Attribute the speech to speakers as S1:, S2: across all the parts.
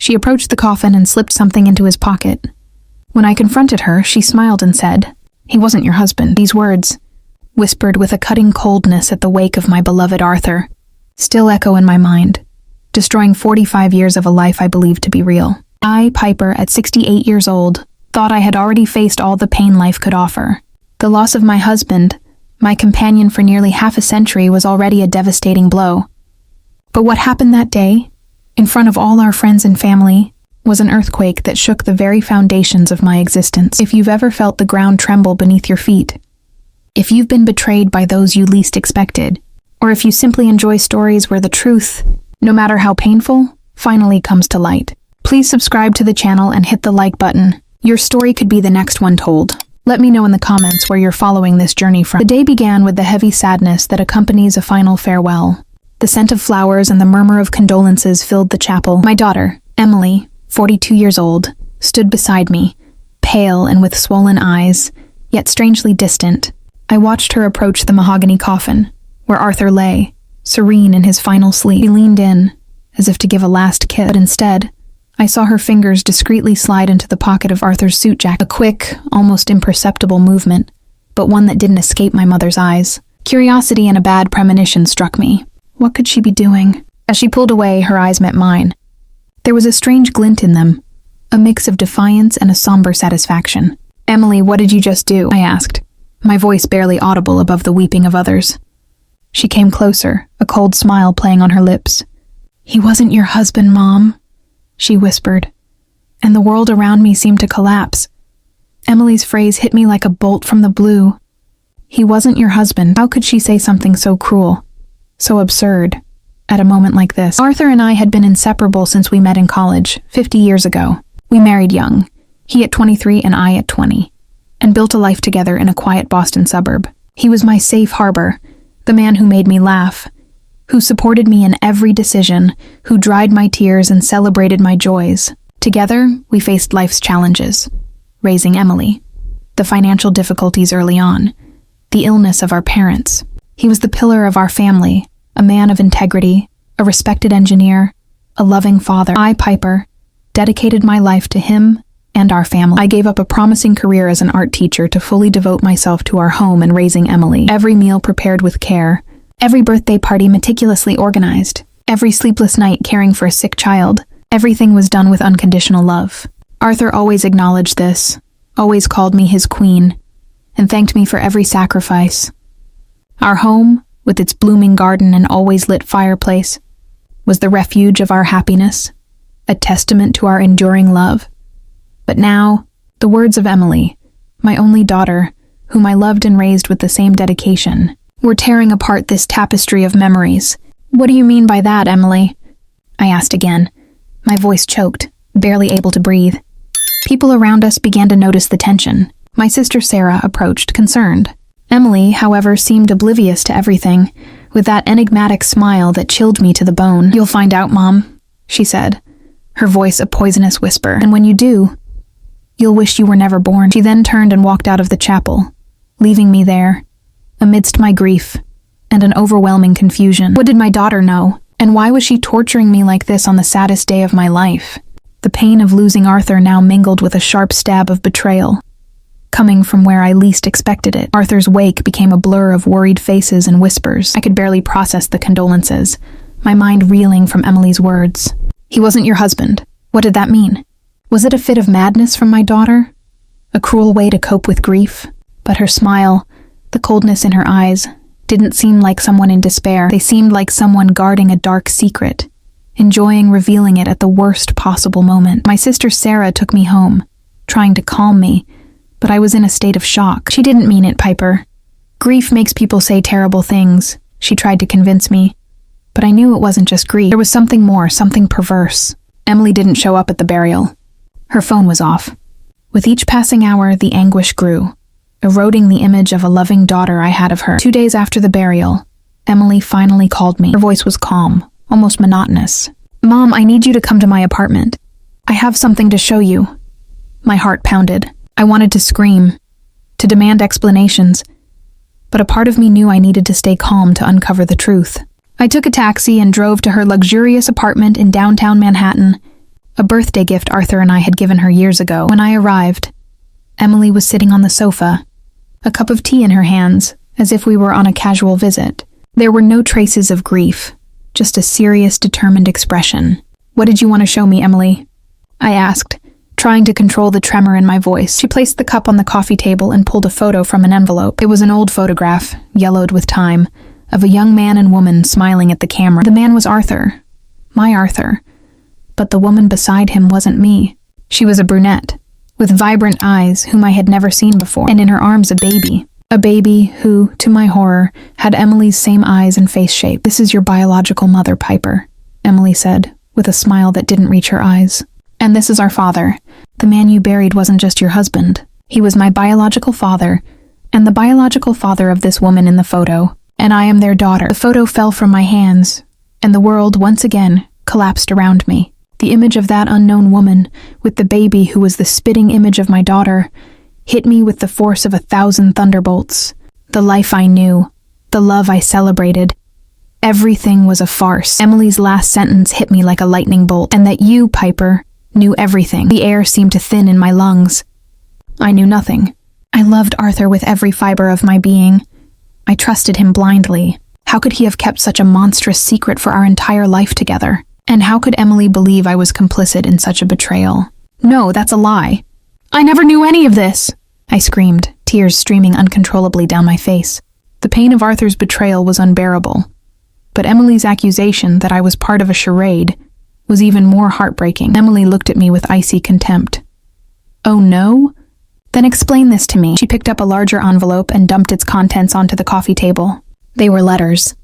S1: She approached the coffin and slipped something into his pocket. When I confronted her, she smiled and said, "He wasn't your husband." These words, whispered with a cutting coldness at the wake of my beloved Arthur, still echo in my mind, destroying 45 years of a life I believed to be real. I, Piper, at 68 years old, thought I had already faced all the pain life could offer. The loss of my husband, my companion for nearly half a century, was already a devastating blow. But what happened that day, in front of all our friends and family, was an earthquake that shook the very foundations of my existence. If you've ever felt the ground tremble beneath your feet, if you've been betrayed by those you least expected, or if you simply enjoy stories where the truth, no matter how painful, finally comes to light, please subscribe to the channel and hit the like button. Your story could be the next one told. Let me know in the comments where you're following this journey from. The day began with the heavy sadness that accompanies a final farewell. The scent of flowers and the murmur of condolences filled the chapel. My daughter, Emily, 42 years old, stood beside me, pale and with swollen eyes, yet strangely distant. I watched her approach the mahogany coffin, where Arthur lay, serene in his final sleep. She leaned in, as if to give a last kiss, but instead, I saw her fingers discreetly slide into the pocket of Arthur's suit jacket. A quick, almost imperceptible movement, but one that didn't escape my mother's eyes. Curiosity and a bad premonition struck me. What could she be doing? As she pulled away, her eyes met mine. There was a strange glint in them, a mix of defiance and a somber satisfaction. "Emily, what did you just do?" I asked, my voice barely audible above the weeping of others. She came closer, a cold smile playing on her lips. "He wasn't your husband, Mom," she whispered, and the world around me seemed to collapse. Emily's phrase hit me like a bolt from the blue. He wasn't your husband. How could she say something so cruel, so absurd, at a moment like this? Arthur and I had been inseparable since we met in college, 50 years ago. We married young, he at 23 and I at 20, and built a life together in a quiet Boston suburb. He was my safe harbor, the man who made me laugh, who supported me in every decision, who dried my tears and celebrated my joys. Together, we faced life's challenges, raising Emily, the financial difficulties early on, the illness of our parents. He was the pillar of our family, a man of integrity, a respected engineer, a loving father. I, Piper, dedicated my life to him and our family. I gave up a promising career as an art teacher to fully devote myself to our home and raising Emily. Every meal prepared with care, every birthday party meticulously organized, every sleepless night caring for a sick child, everything was done with unconditional love. Arthur always acknowledged this, always called me his queen, and thanked me for every sacrifice. Our home, with its blooming garden and always lit fireplace, was the refuge of our happiness, a testament to our enduring love. But now, the words of Emily, my only daughter, whom I loved and raised with the same dedication, were tearing apart this tapestry of memories. "What do you mean by that, Emily?" I asked again, my voice choked, barely able to breathe. People around us began to notice the tension. My sister Sarah approached, concerned. Emily, however, seemed oblivious to everything, with that enigmatic smile that chilled me to the bone. "You'll find out, Mom," she said, her voice a poisonous whisper. "And when you do, you'll wish you were never born." She then turned and walked out of the chapel, leaving me there, amidst my grief and an overwhelming confusion. What did my daughter know? And why was she torturing me like this on the saddest day of my life? The pain of losing Arthur now mingled with a sharp stab of betrayal, coming from where I least expected it. Arthur's wake became a blur of worried faces and whispers. I could barely process the condolences, my mind reeling from Emily's words. "He wasn't your husband." What did that mean? Was it a fit of madness from my daughter? A cruel way to cope with grief? But her smile, the coldness in her eyes, didn't seem like someone in despair. They seemed like someone guarding a dark secret, enjoying revealing it at the worst possible moment. My sister Sarah took me home, trying to calm me, but I was in a state of shock. "She didn't mean it, Piper. Grief makes people say terrible things," she tried to convince me. But I knew it wasn't just grief. There was something more, something perverse. Emily didn't show up at the burial. Her phone was off. With each passing hour, the anguish grew, eroding the image of a loving daughter I had of her. 2 days after the burial, Emily finally called me. Her voice was calm, almost monotonous. "Mom, I need you to come to my apartment. I have something to show you." My heart pounded. I wanted to scream, to demand explanations, but a part of me knew I needed to stay calm to uncover the truth. I took a taxi and drove to her luxurious apartment in downtown Manhattan, a birthday gift Arthur and I had given her years ago. When I arrived, Emily was sitting on the sofa, a cup of tea in her hands, as if we were on a casual visit. There were no traces of grief, just a serious, determined expression. "What did you want to show me, Emily?" I asked, trying to control the tremor in my voice. She placed the cup on the coffee table and pulled a photo from an envelope. It was an old photograph, yellowed with time, of a young man and woman smiling at the camera. The man was Arthur, my Arthur, but the woman beside him wasn't me. She was a brunette, with vibrant eyes, whom I had never seen before, and in her arms a baby. A baby who, to my horror, had Emily's same eyes and face shape. "This is your biological mother, Piper," Emily said, with a smile that didn't reach her eyes. "And this is our father. The man you buried wasn't just your husband. He was my biological father, and the biological father of this woman in the photo, and I am their daughter." The photo fell from my hands, and the world once again collapsed around me. The image of that unknown woman, with the baby who was the spitting image of my daughter, hit me with the force of 1,000 thunderbolts. The life I knew, the love I celebrated, everything was a farce. Emily's last sentence hit me like a lightning bolt. "And that you, Piper, knew everything." The air seemed to thin in my lungs. I knew nothing. I loved Arthur with every fiber of my being. I trusted him blindly. How could he have kept such a monstrous secret for our entire life together? And how could Emily believe I was complicit in such a betrayal? "No, that's a lie. I never knew any of this," I screamed, tears streaming uncontrollably down my face. The pain of Arthur's betrayal was unbearable, but Emily's accusation that I was part of a charade was even more heartbreaking. Emily looked at me with icy contempt. "Oh no? Then explain this to me." She picked up a larger envelope and dumped its contents onto the coffee table. They were letters,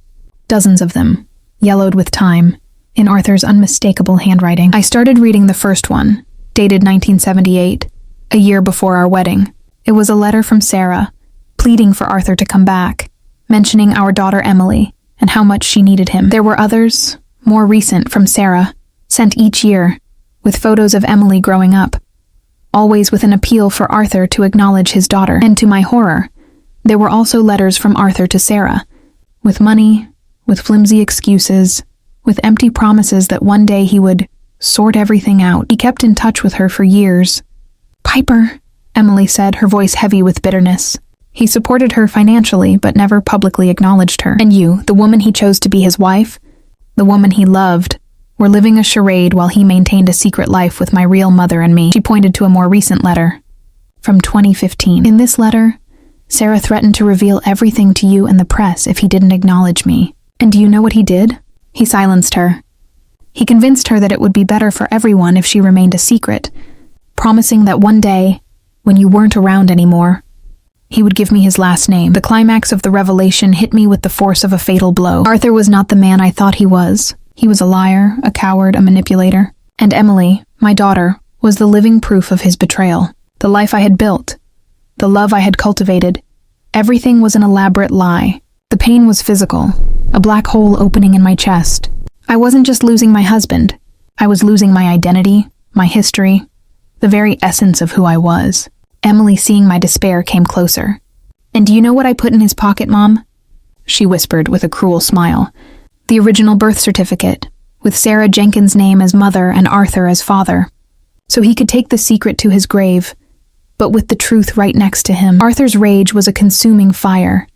S1: dozens of them, yellowed with time, in Arthur's unmistakable handwriting. I started reading the first one, dated 1978, a year before our wedding. It was a letter from Sarah, pleading for Arthur to come back, mentioning our daughter Emily and how much she needed him. There were others, more recent, from Sarah, sent each year, with photos of Emily growing up, always with an appeal for Arthur to acknowledge his daughter. And to my horror, there were also letters from Arthur to Sarah, with money, with flimsy excuses, with empty promises that one day he would sort everything out. He kept in touch with her for years. "Piper," Emily said, her voice heavy with bitterness. "He supported her financially, but never publicly acknowledged her. And you, the woman he chose to be his wife, the woman he loved, were living a charade while he maintained a secret life with my real mother and me." She pointed to a more recent letter, from 2015. "In this letter, Sarah threatened to reveal everything to you and the press if he didn't acknowledge me. And do you know what he did? He silenced her. He convinced her that it would be better for everyone if she remained a secret, promising that one day, when you weren't around anymore, he would give me his last name." The climax of the revelation hit me with the force of a fatal blow. Arthur was not the man I thought he was. He was a liar, a coward, a manipulator. And Emily, my daughter, was the living proof of his betrayal. The life I had built, the love I had cultivated, everything was an elaborate lie. The pain was physical, a black hole opening in my chest. I wasn't just losing my husband. I was losing my identity, my history, the very essence of who I was. Emily, seeing my despair, came closer. "And do you know what I put in his pocket, Mom?" she whispered with a cruel smile. "The original birth certificate, with Sarah Jenkins' name as mother and Arthur as father, so he could take the secret to his grave, but with the truth right next to him." Arthur's rage was a consuming fire,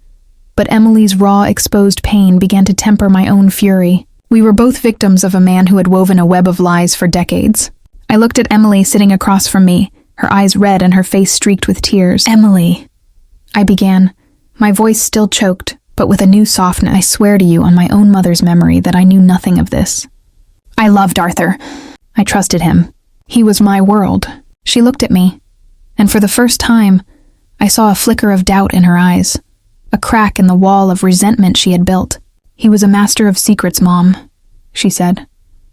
S1: but Emily's raw, exposed pain began to temper my own fury. We were both victims of a man who had woven a web of lies for decades. I looked at Emily sitting across from me, her eyes red and her face streaked with tears. "Emily," I began, my voice still choked, but with a new softness. "I swear to you on my own mother's memory that I knew nothing of this. I loved Arthur. I trusted him. He was my world." She looked at me, and for the first time, I saw a flicker of doubt in her eyes, a crack in the wall of resentment she had built. "He was a master of secrets, Mom," she said,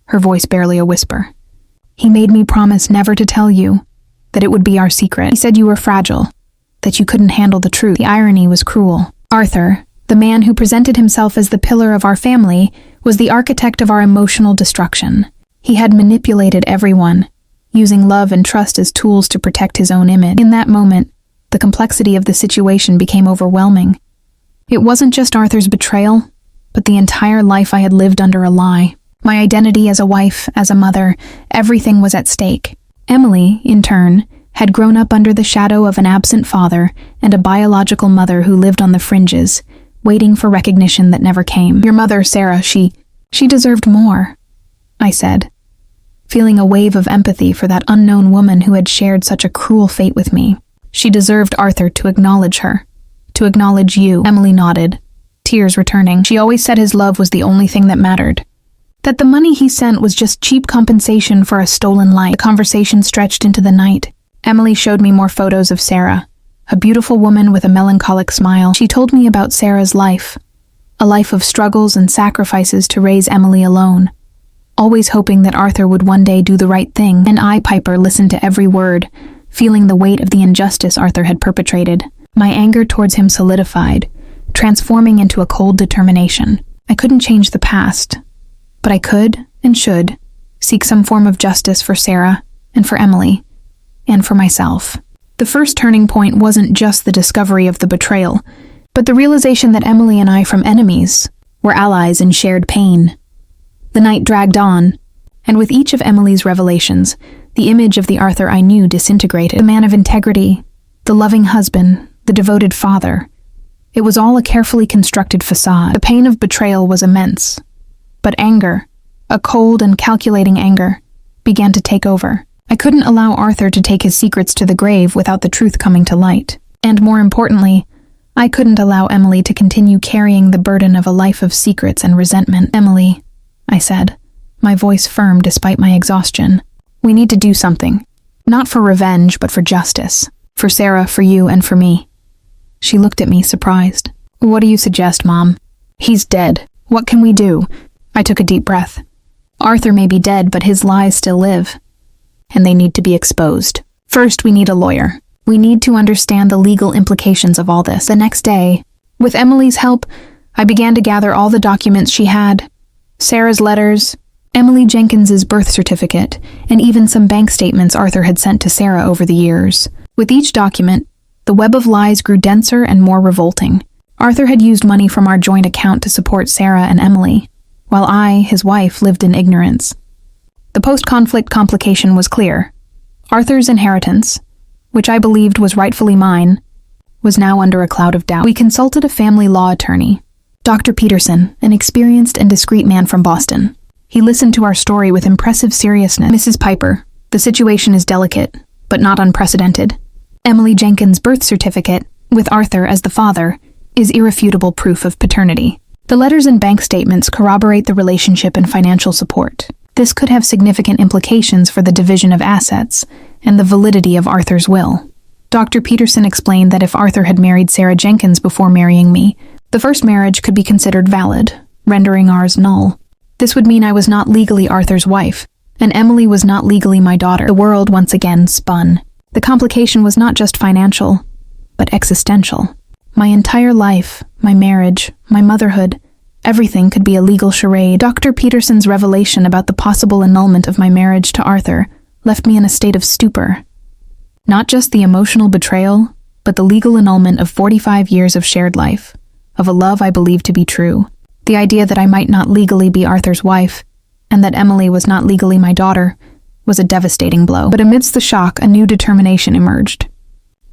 S1: her voice barely a whisper. "He made me promise never to tell you, that it would be our secret. He said you were fragile, that you couldn't handle the truth." The irony was cruel. Arthur, the man who presented himself as the pillar of our family, was the architect of our emotional destruction. He had manipulated everyone, using love and trust as tools to protect his own image. In that moment, the complexity of the situation became overwhelming. It wasn't just Arthur's betrayal, but the entire life I had lived under a lie. My identity as a wife, as a mother, everything was at stake. Emily, in turn, had grown up under the shadow of an absent father and a biological mother who lived on the fringes, waiting for recognition that never came. Your mother, Sarah, she deserved more, I said, feeling a wave of empathy for that unknown woman who had shared such a cruel fate with me. She deserved Arthur to acknowledge her, to acknowledge you. Emily nodded, tears returning. She always said his love was the only thing that mattered, that the money he sent was just cheap compensation for a stolen life. The conversation stretched into the night. Emily showed me more photos of Sarah, a beautiful woman with a melancholic smile. She told me about Sarah's life, a life of struggles and sacrifices to raise Emily alone, always hoping that Arthur would one day do the right thing. And I, Piper, listened to every word, feeling the weight of the injustice Arthur had perpetrated. My anger towards him solidified, transforming into a cold determination. I couldn't change the past, but I could and should seek some form of justice for Sarah and for Emily and for myself. The first turning point wasn't just the discovery of the betrayal, but the realization that Emily and I, from enemies, were allies in shared pain. The night dragged on, and with each of Emily's revelations, the image of the Arthur I knew disintegrated. The man of integrity, the loving husband, the devoted father. It was all a carefully constructed facade. The pain of betrayal was immense, but anger, a cold and calculating anger, began to take over. I couldn't allow Arthur to take his secrets to the grave without the truth coming to light. And more importantly, I couldn't allow Emily to continue carrying the burden of a life of secrets and resentment. Emily, I said, my voice firm despite my exhaustion, we need to do something. Not for revenge, but for justice. For Sarah, for you, and for me. She looked at me, surprised. What do you suggest, Mom? He's dead. What can we do? I took a deep breath. Arthur may be dead, but his lies still live, and they need to be exposed. First, we need a lawyer. We need to understand the legal implications of all this. The next day, with Emily's help, I began to gather all the documents she had. Sarah's letters, Emily Jenkins's birth certificate, and even some bank statements Arthur had sent to Sarah over the years. With each document, the web of lies grew denser and more revolting. Arthur had used money from our joint account to support Sarah and Emily, while I, his wife, lived in ignorance. The post-conflict complication was clear. Arthur's inheritance, which I believed was rightfully mine, was now under a cloud of doubt. We consulted a family law attorney, Dr. Peterson, an experienced and discreet man from Boston. He listened to our story with impressive seriousness. Mrs. Piper, the situation is delicate, but not unprecedented. Emily Jenkins' birth certificate, with Arthur as the father, is irrefutable proof of paternity. The letters and bank statements corroborate the relationship and financial support. This could have significant implications for the division of assets and the validity of Arthur's will. Dr. Peterson explained that if Arthur had married Sarah Jenkins before marrying me, the first marriage could be considered valid, rendering ours null. This would mean I was not legally Arthur's wife, and Emily was not legally my daughter. The world once again spun. The complication was not just financial, but existential. My entire life, my marriage, my motherhood, everything could be a legal charade. Dr. Peterson's revelation about the possible annulment of my marriage to Arthur left me in a state of stupor. Not just the emotional betrayal, but the legal annulment of 45 years of shared life, of a love I believed to be true. The idea that I might not legally be Arthur's wife, and that Emily was not legally my daughter, was a devastating blow. But amidst the shock, a new determination emerged.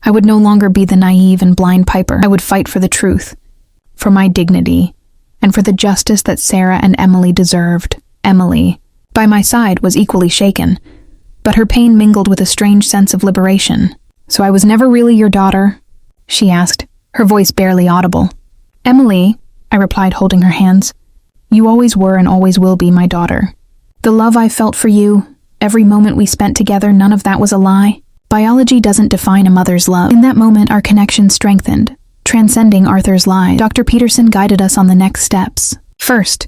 S1: I would no longer be the naive and blind Piper. I would fight for the truth, for my dignity, and for the justice that Sarah and Emily deserved. Emily, by my side, was equally shaken, but her pain mingled with a strange sense of liberation. So I was never really your daughter? She asked, her voice barely audible. Emily, I replied, holding her hands, you always were and always will be my daughter. The love I felt for you, every moment we spent together, none of that was a lie. Biology doesn't define a mother's love. In that moment, our connection strengthened, transcending Arthur's lies. Dr. Peterson guided us on the next steps. First,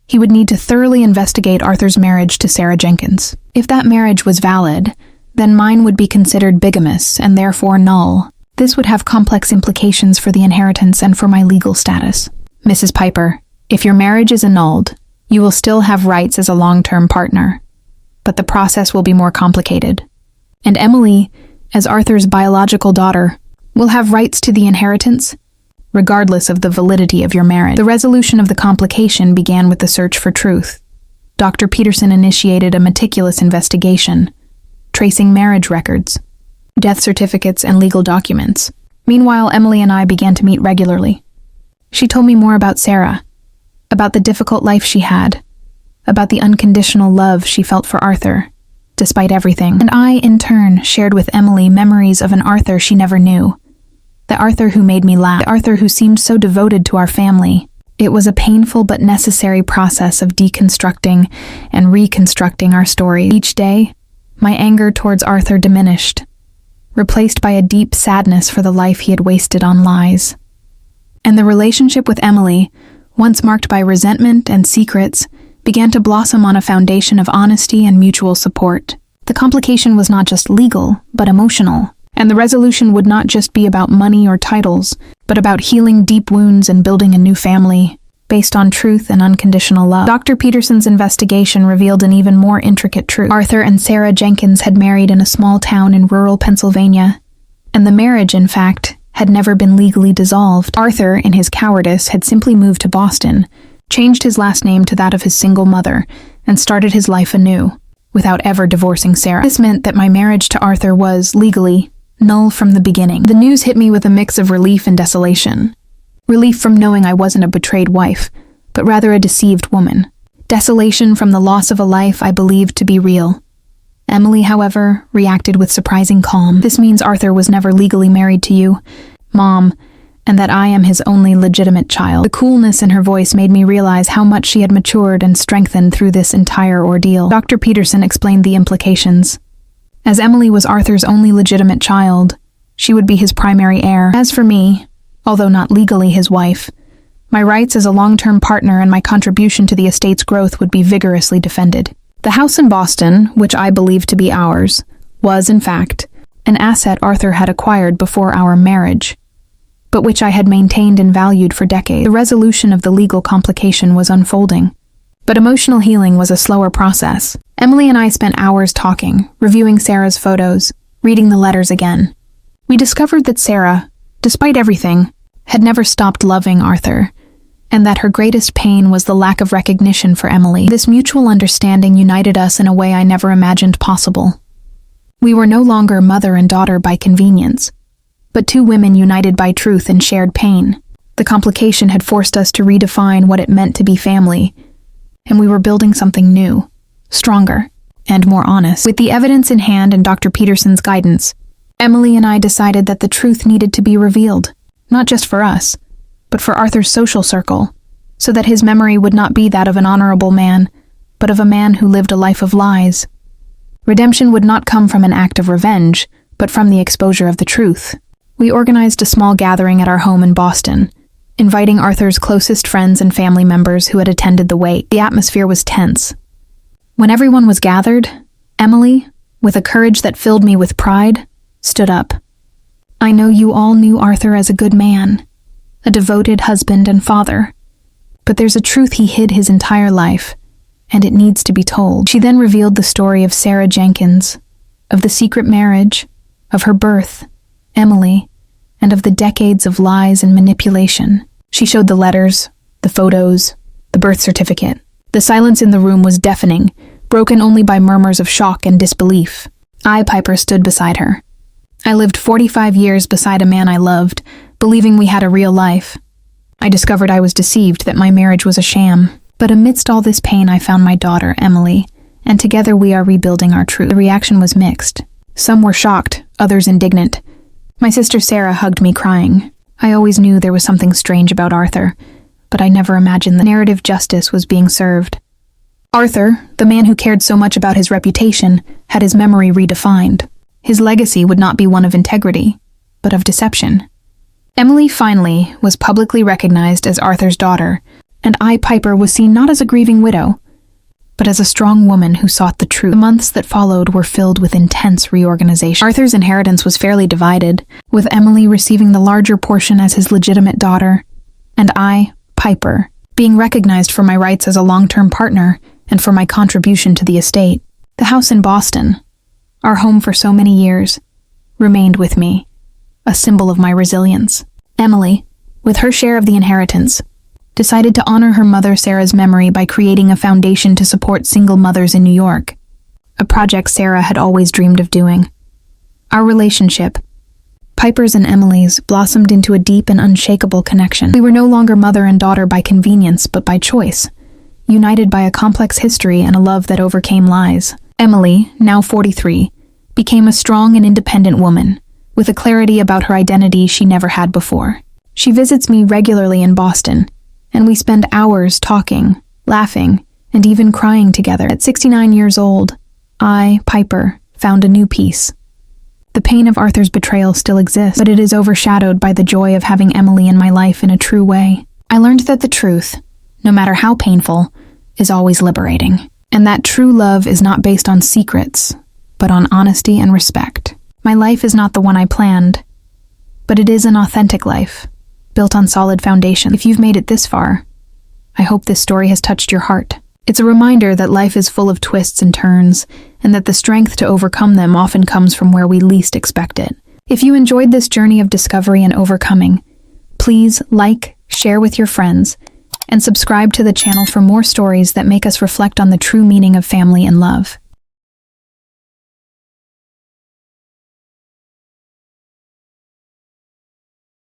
S1: he would need to thoroughly investigate Arthur's marriage to Sarah Jenkins. If that marriage was valid, then mine would be considered bigamous and therefore null. This would have complex implications for the inheritance and for my legal status. Mrs. Piper, if your marriage is annulled, you will still have rights as a long-term partner, but the process will be more complicated. And Emily, as Arthur's biological daughter, will have rights to the inheritance, regardless of the validity of your marriage. The resolution of the complication began with the search for truth. Dr. Peterson initiated a meticulous investigation, tracing marriage records, death certificates, and legal documents. Meanwhile, Emily and I began to meet regularly. She told me more about Sarah, about the difficult life she had, about the unconditional love she felt for Arthur, despite everything. And I, in turn, shared with Emily memories of an Arthur she never knew. The Arthur who made me laugh, the Arthur who seemed so devoted to our family. It was a painful but necessary process of deconstructing and reconstructing our story. Each day, my anger towards Arthur diminished, replaced by a deep sadness for the life he had wasted on lies. And the relationship with Emily, once marked by resentment and secrets, began to blossom on a foundation of honesty and mutual support. The complication was not just legal, but emotional, and the resolution would not just be about money or titles, but about healing deep wounds and building a new family, based on truth and unconditional love. Dr. Peterson's investigation revealed an even more intricate truth. Arthur and Sarah Jenkins had married in a small town in rural Pennsylvania, and the marriage, in fact, had never been legally dissolved. Arthur, in his cowardice, had simply moved to Boston, changed his last name to that of his single mother, and started his life anew, without ever divorcing Sarah. This meant that my marriage to Arthur was, legally, null from the beginning. The news hit me with a mix of relief and desolation. Relief from knowing I wasn't a betrayed wife, but rather a deceived woman. Desolation from the loss of a life I believed to be real. Emily, however, reacted with surprising calm. This means Arthur was never legally married to you, Mom, and that I am his only legitimate child. The coolness in her voice made me realize how much she had matured and strengthened through this entire ordeal. Dr. Peterson explained the implications. As Emily was Arthur's only legitimate child, she would be his primary heir. As for me, although not legally his wife, my rights as a long-term partner and my contribution to the estate's growth would be vigorously defended. The house in Boston, which I believed to be ours, was, in fact, an asset Arthur had acquired before our marriage, but which I had maintained and valued for decades. The resolution of the legal complication was unfolding, but emotional healing was a slower process. Emily and I spent hours talking, reviewing Sarah's photos, reading the letters again. We discovered that Sarah, despite everything, had never stopped loving Arthur, and that her greatest pain was the lack of recognition for Emily. This mutual understanding united us in a way I never imagined possible. We were no longer mother and daughter by convenience, but two women united by truth and shared pain. The complication had forced us to redefine what it meant to be family, and we were building something new, stronger, and more honest. With the evidence in hand and Dr. Peterson's guidance, Emily and I decided that the truth needed to be revealed, not just for us, but for Arthur's social circle, so that his memory would not be that of an honorable man, but of a man who lived a life of lies. Redemption would not come from an act of revenge, but from the exposure of the truth. We organized a small gathering at our home in Boston, inviting Arthur's closest friends and family members who had attended the wake. The atmosphere was tense. When everyone was gathered, Emily, with a courage that filled me with pride, stood up. "I know you all knew Arthur as a good man, a devoted husband and father, but there's a truth he hid his entire life, and it needs to be told." She then revealed the story of Sarah Jenkins, of the secret marriage, of her birth, Emily, and of the decades of lies and manipulation. She showed the letters, the photos, the birth certificate. The silence in the room was deafening, broken only by murmurs of shock and disbelief. I, Piper, stood beside her. I lived 45 years beside a man I loved, believing we had a real life. I discovered I was deceived, that my marriage was a sham. But amidst all this pain, I found my daughter, Emily, and together we are rebuilding our truth. The reaction was mixed. Some were shocked, others indignant. My sister Sarah hugged me, crying. I always knew there was something strange about Arthur, but I never imagined the narrative justice was being served. Arthur, the man who cared so much about his reputation, had his memory redefined. His legacy would not be one of integrity, but of deception. Emily, finally, was publicly recognized as Arthur's daughter, and I, Piper, was seen not as a grieving widow, but as a strong woman who sought the truth. The months that followed were filled with intense reorganization. Arthur's inheritance was fairly divided, with Emily receiving the larger portion as his legitimate daughter, and I, Piper, being recognized for my rights as a long-term partner and for my contribution to the estate. The house in Boston, our home for so many years, remained with me, a symbol of my resilience. Emily, with her share of the inheritance, decided to honor her mother Sarah's memory by creating a foundation to support single mothers in New York, a project Sarah had always dreamed of doing. Our relationship, Piper's and Emily's, blossomed into a deep and unshakable connection. We were no longer mother and daughter by convenience, but by choice, united by a complex history and a love that overcame lies. Emily, now 43, became a strong and independent woman, with a clarity about her identity she never had before. She visits me regularly in Boston, and we spend hours talking, laughing, and even crying together. At 69 years old, I, Piper, found a new peace. The pain of Arthur's betrayal still exists, but it is overshadowed by the joy of having Emily in my life in a true way. I learned that the truth, no matter how painful, is always liberating, and that true love is not based on secrets, but on honesty and respect. My life is not the one I planned, but it is an authentic life, built on solid foundation. If you've made it this far, I hope this story has touched your heart. It's a reminder that life is full of twists and turns, and that the strength to overcome them often comes from where we least expect it. If you enjoyed this journey of discovery and overcoming, please like, share with your friends, and subscribe to the channel for more stories that make us reflect on the true meaning of family and love.